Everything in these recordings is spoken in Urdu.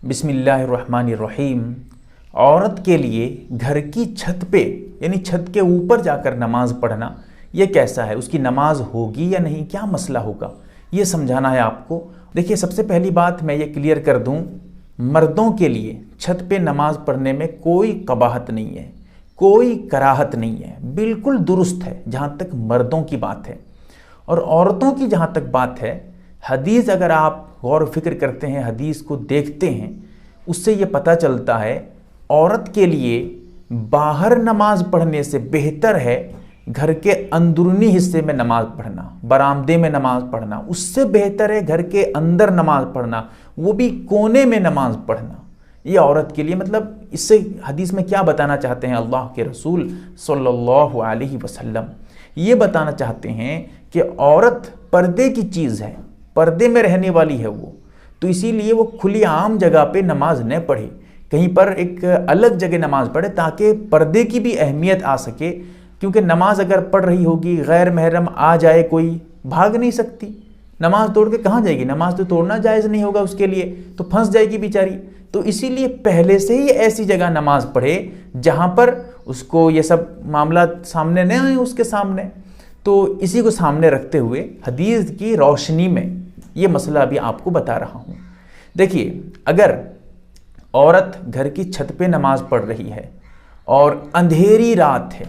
بسم اللہ الرحمن الرحیم۔ عورت کے لیے گھر کی چھت پہ یعنی چھت کے اوپر جا کر نماز پڑھنا یہ کیسا ہے؟ اس کی نماز ہوگی یا نہیں؟ کیا مسئلہ ہوگا؟ یہ سمجھانا ہے آپ کو۔ دیکھیے، سب سے پہلی بات میں یہ کلیئر کر دوں، مردوں کے لیے چھت پہ نماز پڑھنے میں کوئی قباحت نہیں ہے، کوئی کراہت نہیں ہے، بالکل درست ہے جہاں تک مردوں کی بات ہے۔ اور عورتوں کی جہاں تک بات ہے، حدیث اگر آپ غور و فکر کرتے ہیں، حدیث کو دیکھتے ہیں، اس سے یہ پتہ چلتا ہے عورت کے لیے باہر نماز پڑھنے سے بہتر ہے گھر کے اندرونی حصے میں نماز پڑھنا، برآمدے میں نماز پڑھنا۔ اس سے بہتر ہے گھر کے اندر نماز پڑھنا، وہ بھی کونے میں نماز پڑھنا۔ یہ عورت کے لیے، مطلب اس سے حدیث میں کیا بتانا چاہتے ہیں اللہ کے رسول صلی اللہ علیہ وسلم؟ یہ بتانا چاہتے ہیں کہ عورت پردے کی چیز ہے، پردے میں رہنے والی ہے وہ، تو اسی لیے وہ کھلی عام جگہ پہ نماز نہ پڑھے، کہیں پر ایک الگ جگہ نماز پڑھے تاکہ پردے کی بھی اہمیت آ سکے۔ کیونکہ نماز اگر پڑھ رہی ہوگی، غیر محرم آ جائے کوئی، بھاگ نہیں سکتی، نماز توڑ کے کہاں جائے گی؟ نماز تو توڑنا جائز نہیں ہوگا اس کے لیے، تو پھنس جائے گی بیچاری۔ تو اسی لیے پہلے سے ہی ایسی جگہ نماز پڑھے جہاں پر اس کو یہ سب معاملات سامنے نہ آئیں اس کے سامنے۔ تو اسی کو سامنے رکھتے ہوئے حدیث کی روشنی میں یہ مسئلہ ابھی آپ کو بتا رہا ہوں۔ دیکھیے، اگر عورت گھر کی چھت پہ نماز پڑھ رہی ہے اور اندھیری رات ہے،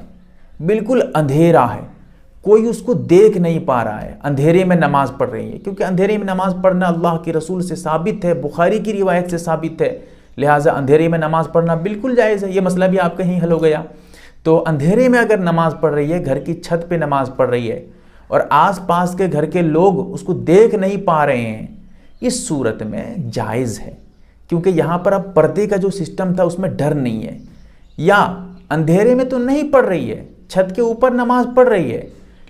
بالکل اندھیرا ہے، کوئی اس کو دیکھ نہیں پا رہا ہے، اندھیرے میں نماز پڑھ رہی ہے، کیونکہ اندھیرے میں نماز پڑھنا اللہ کے رسول سے ثابت ہے، بخاری کی روایت سے ثابت ہے، لہٰذا اندھیرے میں نماز پڑھنا بالکل جائز ہے۔ یہ مسئلہ بھی آپ کا ہی حل ہو گیا۔ تو اندھیرے میں اگر نماز پڑھ رہی ہے، گھر کی چھت پہ نماز پڑھ رہی ہے اور آس پاس کے گھر کے لوگ اس کو دیکھ نہیں پا رہے ہیں، اس صورت میں جائز ہے، کیونکہ یہاں پر اب پردے کا جو سسٹم تھا اس میں ڈر نہیں ہے۔ یا اندھیرے میں تو نہیں پڑھ رہی ہے، چھت کے اوپر نماز پڑھ رہی ہے،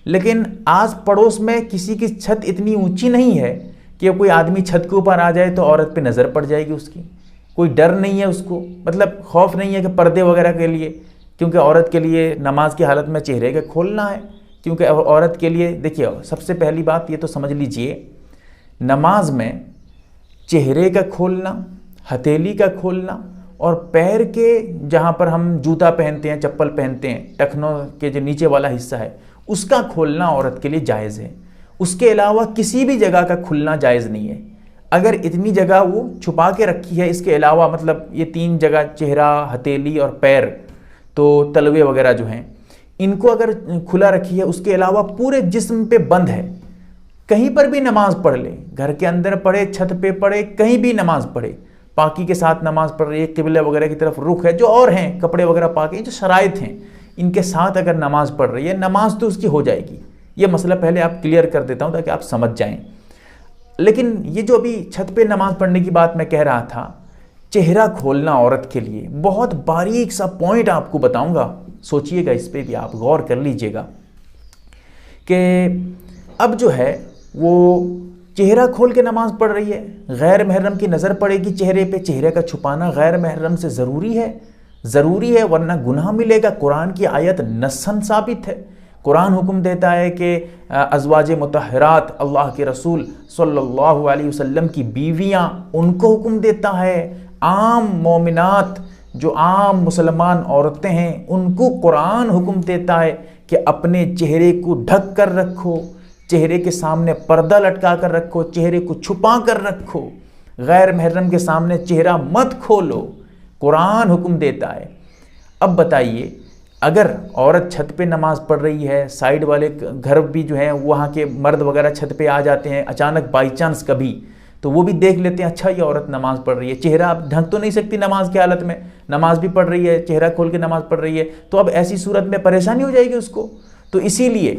لیکن آس پڑوس میں کسی کی چھت اتنی اونچی نہیں ہے کہ کوئی آدمی چھت کے اوپر آ جائے تو عورت پہ نظر پڑ جائے گی اس کی، کوئی ڈر نہیں ہے اس کو، مطلب خوف نہیں ہے کہ پردے وغیرہ کے لیے، کیونکہ عورت کے لیے نماز کی حالت میں چہرے کا کھولنا ہے۔ کیونکہ عورت کے لیے دیکھیے، سب سے پہلی بات یہ تو سمجھ لیجئے، نماز میں چہرے کا کھولنا، ہتھیلی کا کھولنا اور پیر کے جہاں پر ہم جوتا پہنتے ہیں، چپل پہنتے ہیں، ٹخنوں کے جو نیچے والا حصہ ہے اس کا کھولنا عورت کے لیے جائز ہے۔ اس کے علاوہ کسی بھی جگہ کا کھلنا جائز نہیں ہے۔ اگر اتنی جگہ وہ چھپا کے رکھی ہے، اس کے علاوہ مطلب یہ 3 جگہ، چہرہ، ہتھیلی اور پیر، تو تلوے وغیرہ جو ہیں، ان کو اگر کھلا رکھی ہے، اس کے علاوہ پورے جسم پہ بند ہے، کہیں پر بھی نماز پڑھ لے، گھر کے اندر پڑھے، چھت پہ پڑھے، کہیں بھی نماز پڑھے، پاکی کے ساتھ نماز پڑھ رہی ہے، قبلہ وغیرہ کی طرف رخ ہے، جو اور ہیں کپڑے وغیرہ پاک ہیں، جو شرائط ہیں، ان کے ساتھ اگر نماز پڑھ رہی ہے، نماز تو اس کی ہو جائے گی۔ یہ مسئلہ پہلے آپ کلیئر کر دیتا ہوں تاکہ آپ سمجھ جائیں۔ لیکن یہ جو ابھی چھت پہ نماز پڑھنے کی بات میں کہہ رہا تھا، چہرہ کھولنا عورت کے لیے بہت باریک سا پوائنٹ آپ کو بتاؤں گا، سوچئے گا، اس پہ بھی آپ غور کر لیجئے گا کہ اب جو ہے وہ چہرہ کھول کے نماز پڑھ رہی ہے، غیر محرم کی نظر پڑے گی چہرے پہ، چہرے کا چھپانا غیر محرم سے ضروری ہے، ورنہ گناہ ملے گا۔ قرآن کی آیت نصاً ثابت ہے، قرآن حکم دیتا ہے کہ ازواج مطہرات، اللہ کے رسول صلی اللہ علیہ وسلم کی بیویاں، ان کو حکم دیتا ہے، عام مومنات جو عام مسلمان عورتیں ہیں ان کو قرآن حکم دیتا ہے کہ اپنے چہرے کو ڈھک کر رکھو، چہرے کے سامنے پردہ لٹکا کر رکھو، چہرے کو چھپا کر رکھو، غیر محرم کے سامنے چہرہ مت کھولو، قرآن حکم دیتا ہے۔ اب بتائیے، اگر عورت چھت پہ نماز پڑھ رہی ہے، سائیڈ والے گھر بھی جو ہیں وہاں کے مرد وغیرہ چھت پہ آ جاتے ہیں اچانک بائی چانس کبھی، تو وہ بھی دیکھ لیتے ہیں اچھا یہ عورت نماز پڑھ رہی ہے، چہرہ اب ڈھک تو نہیں سکتی نماز کی حالت میں، نماز بھی پڑھ رہی ہے، چہرہ کھول کے نماز پڑھ رہی ہے، تو اب ایسی صورت میں پریشانی ہو جائے گی اس کو۔ تو اسی لیے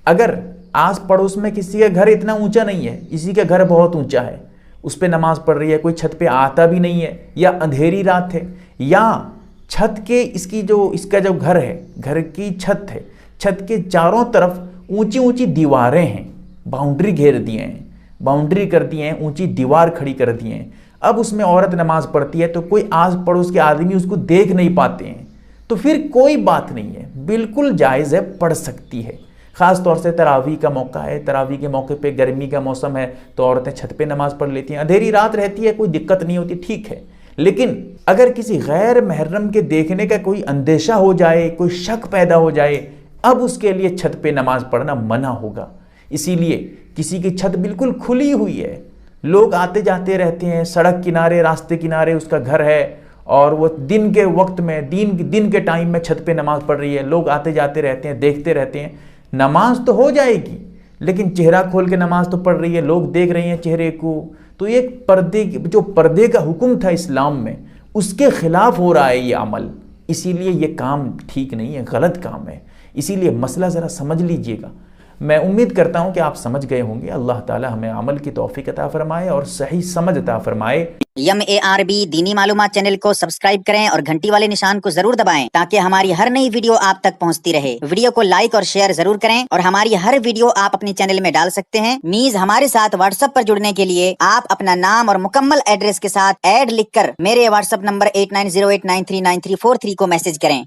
اگر آس پڑوس میں کسی کا گھر اتنا اونچا نہیں ہے، کسی کا گھر بہت اونچا ہے، اس پہ نماز پڑھ رہی ہے، کوئی چھت پہ آتا بھی نہیں ہے، یا اندھیری رات ہے، یا چھت کے اس کا جو گھر ہے، گھر کی چھت ہے، چھت کے چاروں طرف اونچی اونچی دیواریں ہیں، باؤنڈری گھیر دیے ہیں، باؤنڈری کر دیے ہیں، اونچی دیوار کھڑی کر دیے ہیں، اب اس میں عورت نماز پڑھتی ہے تو کوئی آس پڑوس کے آدمی اس کو دیکھ نہیں پاتے ہیں، تو پھر کوئی بات نہیں ہے، بالکل جائز ہے، پڑھ سکتی ہے۔ خاص طور سے تراویح کا موقع ہے، تراویح کے موقع پہ گرمی کا موسم ہے تو عورتیں چھت پہ نماز پڑھ لیتی ہیں، اندھیری رات رہتی ہے، کوئی دقت نہیں ہوتی، ٹھیک ہے۔ لیکن اگر کسی غیر محرم کے دیکھنے کا کوئی اندیشہ ہو جائے، کوئی شک پیدا ہو جائے، اب اس کے لیے چھت پہ نماز پڑھنا منع ہوگا۔ اسی لیے کسی کی چھت بالکل کھلی ہوئی ہے، لوگ آتے جاتے رہتے ہیں، سڑک کنارے، راستے کنارے اس کا گھر ہے، اور وہ دن کے وقت میں دن کے ٹائم میں چھت پہ نماز پڑھ رہی ہے، لوگ آتے جاتے رہتے ہیں، دیکھتے رہتے ہیں، نماز تو ہو جائے گی لیکن چہرہ کھول کے نماز تو پڑھ رہی ہے، لوگ دیکھ رہے ہیں چہرے کو، تو ایک پردے کا حکم تھا اسلام میں، اس کے خلاف ہو رہا ہے یہ عمل، اسی لیے یہ کام ٹھیک نہیں ہے، غلط کام ہے۔ اسی لیے مسئلہ ذرا سمجھ لیجئے گا۔ میں امید کرتا ہوں کہ آپ سمجھ گئے ہوں گے۔ اللہ تعالی ہمیں عمل کی توفیق عطا فرمائے اور صحیح سمجھ عطا فرمائے۔ MARB دینی معلومات چینل کو سبسکرائب کریں اور گھنٹی والے نشان کو ضرور دبائیں تاکہ ہماری ہر نئی ویڈیو آپ تک پہنچتی رہے۔ ویڈیو کو لائک اور شیئر ضرور کریں اور ہماری ہر ویڈیو آپ اپنے چینل میں ڈال سکتے ہیں۔ نیز ہمارے ساتھ واٹس ایپ پر جڑنے کے لیے آپ اپنا نام اور مکمل ایڈریس کے ساتھ ایڈ لکھ کر میرے واٹس ایپ نمبر 8908939343 کو میسج کریں۔